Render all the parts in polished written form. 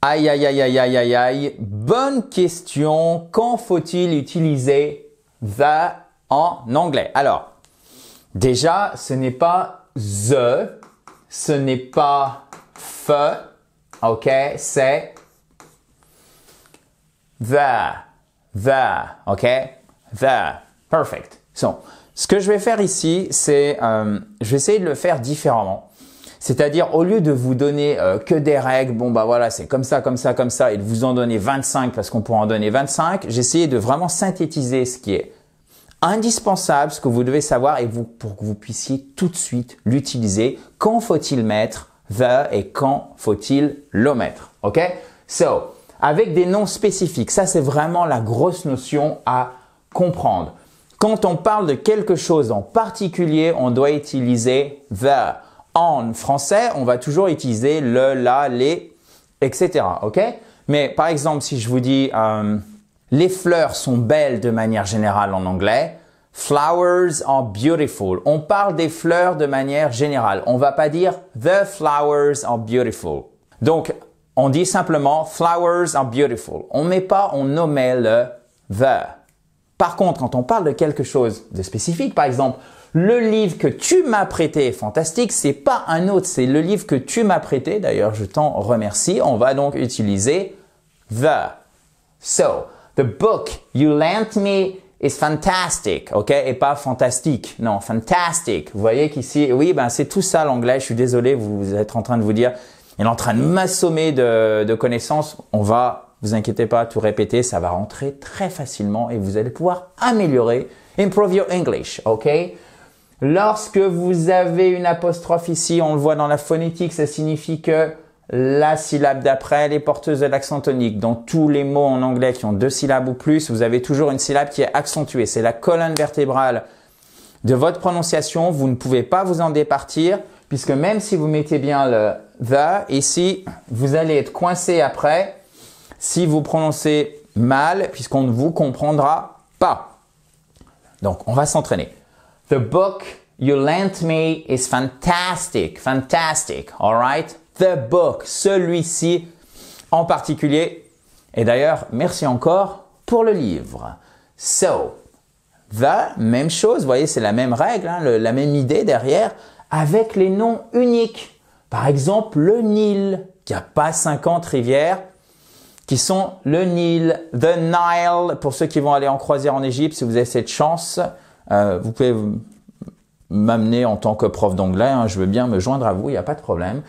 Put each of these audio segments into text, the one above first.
Aïe, aïe, aïe, aïe, aïe, aïe, aïe. Bonne question. Quand faut-il utiliser the en anglais? Alors, déjà, ce n'est pas the, ce n'est pas f, ok? C'est the, ok? The, perfect. So, ce que je vais faire ici, c'est, je vais essayer de le faire différemment. C'est-à-dire, au lieu de vous donner que des règles, bon bah voilà, c'est comme ça, comme ça, comme ça, et de vous en donner 25 parce qu'on pourra en donner 25, j'ai essayé de vraiment synthétiser ce qui est indispensable, ce que vous devez savoir, et pour que vous puissiez tout de suite l'utiliser. Quand faut-il mettre the et quand faut-il l'omettre, ok? So, avec des noms spécifiques, ça c'est vraiment la grosse notion à comprendre. Quand on parle de quelque chose en particulier, on doit utiliser the. En français, on va toujours utiliser le, la, les, etc. Ok? Mais par exemple, si je vous dis les fleurs sont belles de manière générale en anglais, flowers are beautiful. On parle des fleurs de manière générale. On va pas dire the flowers are beautiful. Donc, on dit simplement flowers are beautiful. On omet le the. Par contre, quand on parle de quelque chose de spécifique, par exemple, le livre que tu m'as prêté est fantastique, c'est pas un autre, c'est le livre que tu m'as prêté. D'ailleurs, je t'en remercie. On va donc utiliser the. So, the book you lent me is fantastic, ok? Et pas fantastique, non, fantastic. Vous voyez qu'ici, oui, ben c'est tout ça l'anglais. Je suis désolé, vous êtes en train de vous dire, il est en train de m'assommer de connaissances. On va, vous inquiétez pas, tout répéter, ça va rentrer très facilement et vous allez pouvoir améliorer, improve your English, ok? Lorsque vous avez une apostrophe ici, on le voit dans la phonétique, ça signifie que la syllabe d'après, elle est porteuse de l'accent tonique. Dans tous les mots en anglais qui ont 2 syllabes ou plus, vous avez toujours une syllabe qui est accentuée. C'est la colonne vertébrale de votre prononciation. Vous ne pouvez pas vous en départir puisque même si vous mettez bien le the ici, vous allez être coincé après si vous prononcez mal puisqu'on ne vous comprendra pas. Donc, on va s'entraîner. The book you lent me is fantastic, fantastic, all right? The book, celui-ci en particulier. Et d'ailleurs, merci encore pour le livre. So, the, même chose, vous voyez, c'est la même règle, hein, la même idée derrière, avec les noms uniques. Par exemple, le Nil, il n'y a pas 50 rivières qui sont le Nil, the Nile, pour ceux qui vont aller en croisière en Égypte, si vous avez cette chance. Vous pouvez m'amener en tant que prof d'anglais, hein, je veux bien me joindre à vous, il n'y a pas de problème.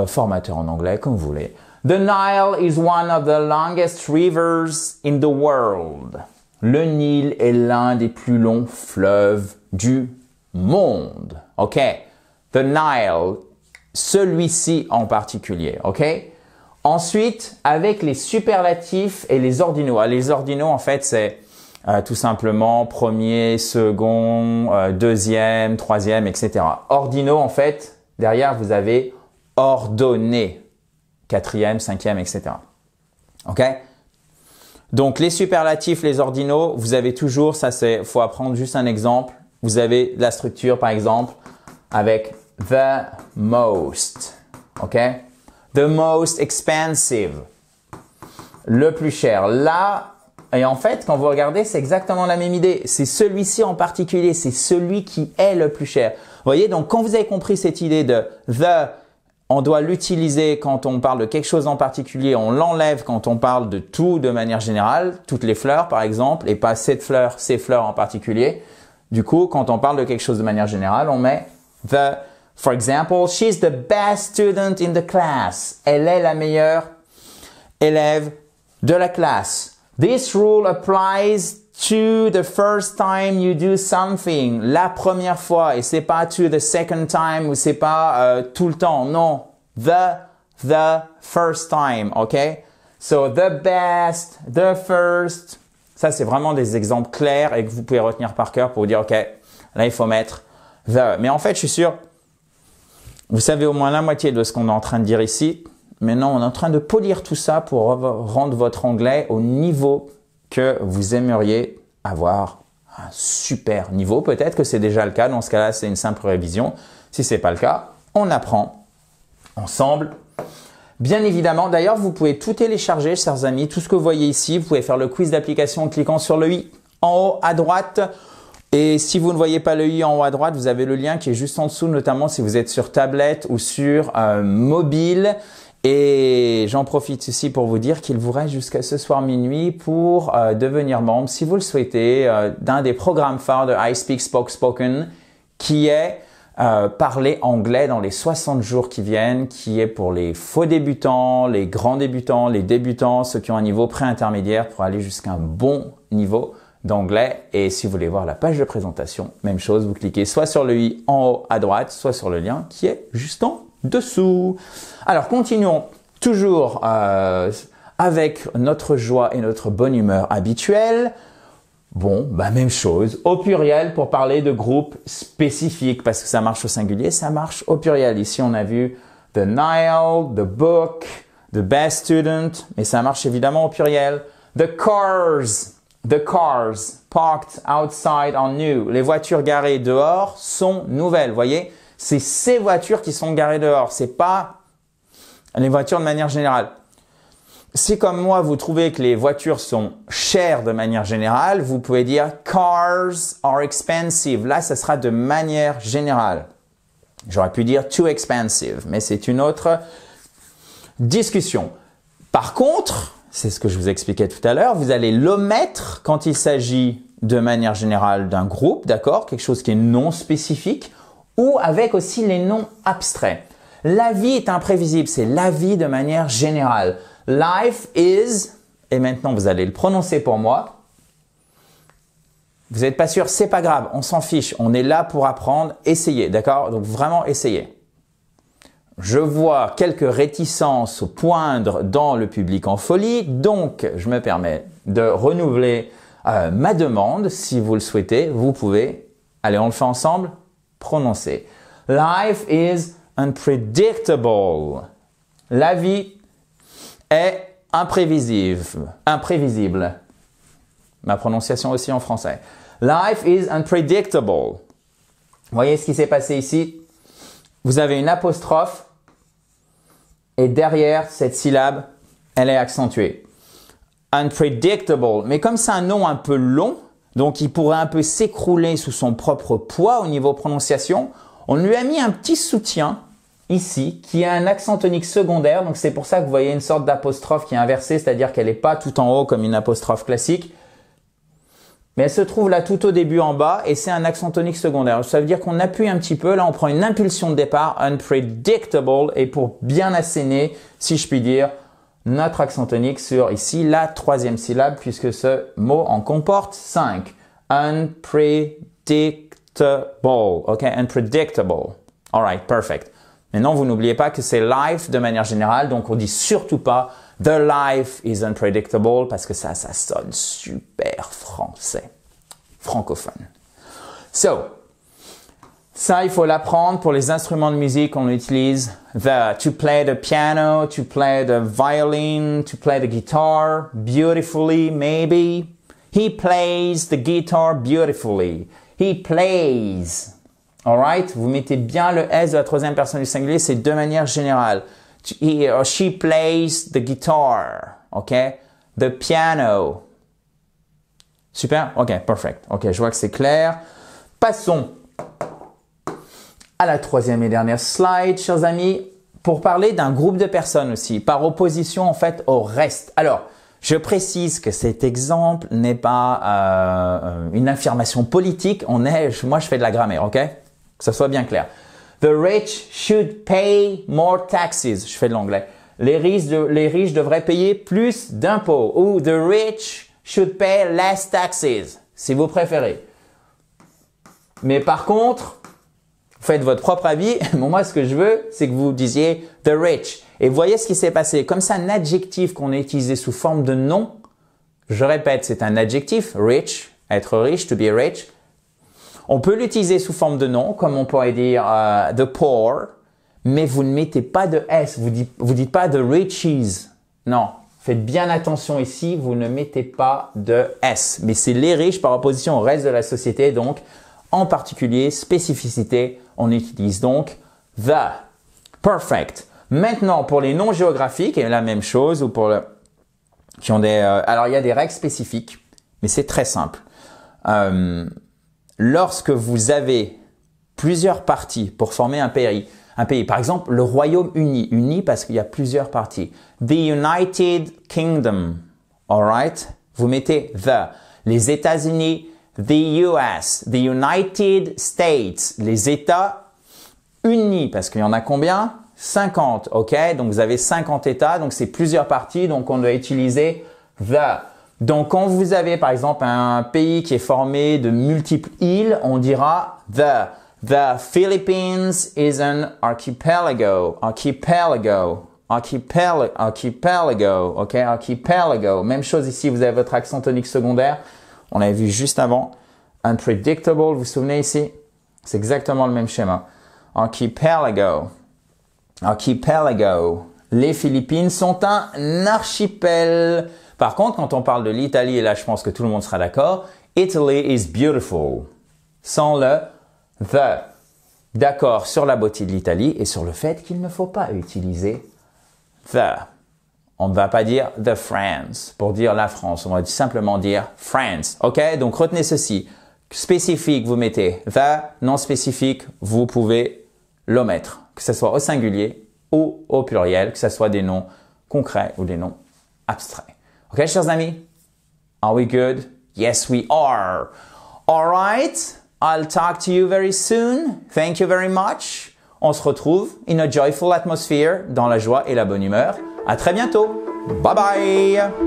Formateur en anglais, comme vous voulez. The Nile is one of the longest rivers in the world. Le Nil est l'un des plus longs fleuves du monde. OK? The Nile, celui-ci en particulier. OK? Ensuite, avec les superlatifs et les ordinaux. Les ordinaux, en fait, c'est tout simplement premier, second, deuxième, troisième, etc. Ordinaux, en fait, derrière, vous avez ordonné, quatrième, cinquième, etc. OK? Donc, les superlatifs, les ordinaux, vous avez toujours, ça c'est, faut apprendre juste un exemple. Vous avez la structure, par exemple, avec the most. OK? The most expensive. Le plus cher. Là, et en fait, quand vous regardez, c'est exactement la même idée. C'est celui-ci en particulier, c'est celui qui est le plus cher. Vous voyez, donc quand vous avez compris cette idée de the, on doit l'utiliser quand on parle de quelque chose en particulier, on l'enlève quand on parle de tout de manière générale, toutes les fleurs par exemple, et pas cette fleur, ces fleurs en particulier. Du coup, quand on parle de quelque chose de manière générale, on met the. For example, she's the best student in the class. Elle est la meilleure élève de la classe. This rule applies to the first time you do something. La première fois, et c'est pas to the second time ou c'est pas tout le temps. Non, the first time, okay? So the best, the first. Ça c'est vraiment des exemples clairs et que vous pouvez retenir par cœur pour vous dire ok, là il faut mettre the. Mais en fait, je suis sûr, vous savez au moins la moitié de ce qu'on est en train de dire ici. Maintenant, on est en train de polir tout ça pour rendre votre anglais au niveau que vous aimeriez avoir. Un super niveau. Peut-être que c'est déjà le cas. Dans ce cas-là, c'est une simple révision. Si c'est pas le cas, on apprend ensemble. Bien évidemment, d'ailleurs, vous pouvez tout télécharger, chers amis, tout ce que vous voyez ici. Vous pouvez faire le quiz d'application en cliquant sur le i en haut à droite. Et si vous ne voyez pas le i en haut à droite, vous avez le lien qui est juste en dessous, notamment si vous êtes sur tablette ou sur mobile. Et j'en profite ici pour vous dire qu'il vous reste jusqu'à ce soir minuit pour devenir membre, si vous le souhaitez, d'un des programmes phares de iSpeak Spoken, qui est parler anglais dans les 60 jours qui viennent, qui est pour les faux débutants, les grands débutants, les débutants, ceux qui ont un niveau pré-intermédiaire pour aller jusqu'à un bon niveau d'anglais. Et si vous voulez voir la page de présentation, même chose, vous cliquez soit sur le i en haut à droite, soit sur le lien qui est juste en dessous. Alors, continuons toujours avec notre joie et notre bonne humeur habituelle. Bon, même chose, au pluriel pour parler de groupes spécifiques parce que ça marche au singulier, ça marche au pluriel. Ici, on a vu the Nile, the book, the best student, mais ça marche évidemment au pluriel. The cars parked outside are new. Les voitures garées dehors sont nouvelles, voyez? C'est ces voitures qui sont garées dehors, c'est pas les voitures de manière générale. Si comme moi, vous trouvez que les voitures sont chères de manière générale, vous pouvez dire « Cars are expensive ». Là, ça sera de manière générale. J'aurais pu dire « too expensive », mais c'est une autre discussion. Par contre, c'est ce que je vous expliquais tout à l'heure, vous allez l'omettre quand il s'agit de manière générale d'un groupe, d'accord? Quelque chose qui est non spécifique, ou avec aussi les noms abstraits. La vie est imprévisible, c'est la vie de manière générale. Life is, et maintenant vous allez le prononcer pour moi. Vous n'êtes pas sûr, c'est pas grave, on s'en fiche. On est là pour apprendre, essayez, d'accord? Donc vraiment essayez. Je vois quelques réticences poindre dans le public en folie, donc je me permets de renouveler ma demande. Si vous le souhaitez, vous pouvez, allez on le fait ensemble, prononcer. Life is unpredictable. La vie est imprévisible. Ma prononciation aussi en français. Life is unpredictable. Voyez ce qui s'est passé ici? Vous avez une apostrophe et derrière cette syllabe, elle est accentuée. Unpredictable. Mais comme c'est un nom un peu long, donc il pourrait un peu s'écrouler sous son propre poids au niveau prononciation, on lui a mis un petit soutien ici, qui a un accent tonique secondaire, donc c'est pour ça que vous voyez une sorte d'apostrophe qui est inversée, c'est-à-dire qu'elle n'est pas tout en haut comme une apostrophe classique, mais elle se trouve là tout au début en bas et c'est un accent tonique secondaire. Ça veut dire qu'on appuie un petit peu, là on prend une impulsion de départ, unpredictable, et pour bien asséner, si je puis dire, notre accent tonique sur ici la troisième syllabe, puisque ce mot en comporte 5. Unpredictable, ok, unpredictable. Alright, perfect. Maintenant, vous n'oubliez pas que c'est life de manière générale, donc on dit surtout pas the life is unpredictable parce que ça sonne super français, francophone. So, ça, il faut l'apprendre pour les instruments de musique. On utilise to play the piano, to play the violin, to play the guitar beautifully, maybe. He plays the guitar beautifully. He plays. Alright, vous mettez bien le S de la troisième personne du singulier, c'est de manière générale. He or she plays the guitar, ok? The piano. Super? Ok, perfect. Ok, je vois que c'est clair. Passons à la troisième et dernière slide, chers amis, pour parler d'un groupe de personnes aussi, par opposition en fait au reste. Alors, je précise que cet exemple n'est pas une affirmation politique. Moi, je fais de la grammaire, ok? Que ça soit bien clair. The rich should pay more taxes. Je fais de l'anglais. Les riches devraient payer plus d'impôts. Ou the rich should pay less taxes, si vous préférez. Mais par contre, faites votre propre avis. Moi, ce que je veux, c'est que vous disiez the rich. Et voyez ce qui s'est passé. Comme c'est un adjectif qu'on a utilisé sous forme de nom, je répète, c'est un adjectif, rich, être riche, to be rich. On peut l'utiliser sous forme de nom, comme on pourrait dire the poor, mais vous ne mettez pas de S, vous dites pas the riches. Non, faites bien attention ici, vous ne mettez pas de S. Mais c'est les riches par opposition au reste de la société, donc en particulier, spécificité, on utilise donc the. Perfect. Maintenant, pour les noms géographiques, et la même chose, ou pour qui ont des, alors il y a des règles spécifiques, mais c'est très simple. Lorsque vous avez plusieurs parties pour former un pays, par exemple, le Royaume-Uni, uni parce qu'il y a plusieurs parties. The United Kingdom, alright? Vous mettez the. Les États-Unis, the US, the United States, les États-Unis, parce qu'il y en a combien? 50, ok? Donc vous avez 50 États, donc c'est plusieurs parties, donc on doit utiliser the. Donc quand vous avez par exemple un pays qui est formé de multiples îles, on dira the. The Philippines is an archipelago. Archipelago. Archipelago. Ok, archipelago. Même chose ici, vous avez votre accent tonique secondaire. On l'avait vu juste avant. Unpredictable, vous vous souvenez ici? C'est exactement le même schéma. Archipelago. Archipelago. Les Philippines sont un archipel. Par contre, quand on parle de l'Italie, et là je pense que tout le monde sera d'accord, Italy is beautiful. Sans le the. D'accord sur la beauté de l'Italie et sur le fait qu'il ne faut pas utiliser the. On ne va pas dire the France pour dire la France. On va simplement dire France. OK? Donc retenez ceci. Spécifique, vous mettez the. Non spécifique, vous pouvez l'omettre. Que ce soit au singulier ou au pluriel, que ce soit des noms concrets ou des noms abstraits. OK, chers amis? Are we good? Yes, we are. All right. I'll talk to you very soon. Thank you very much. On se retrouve in a joyful atmosphere, dans la joie et la bonne humeur. À très bientôt. Bye bye.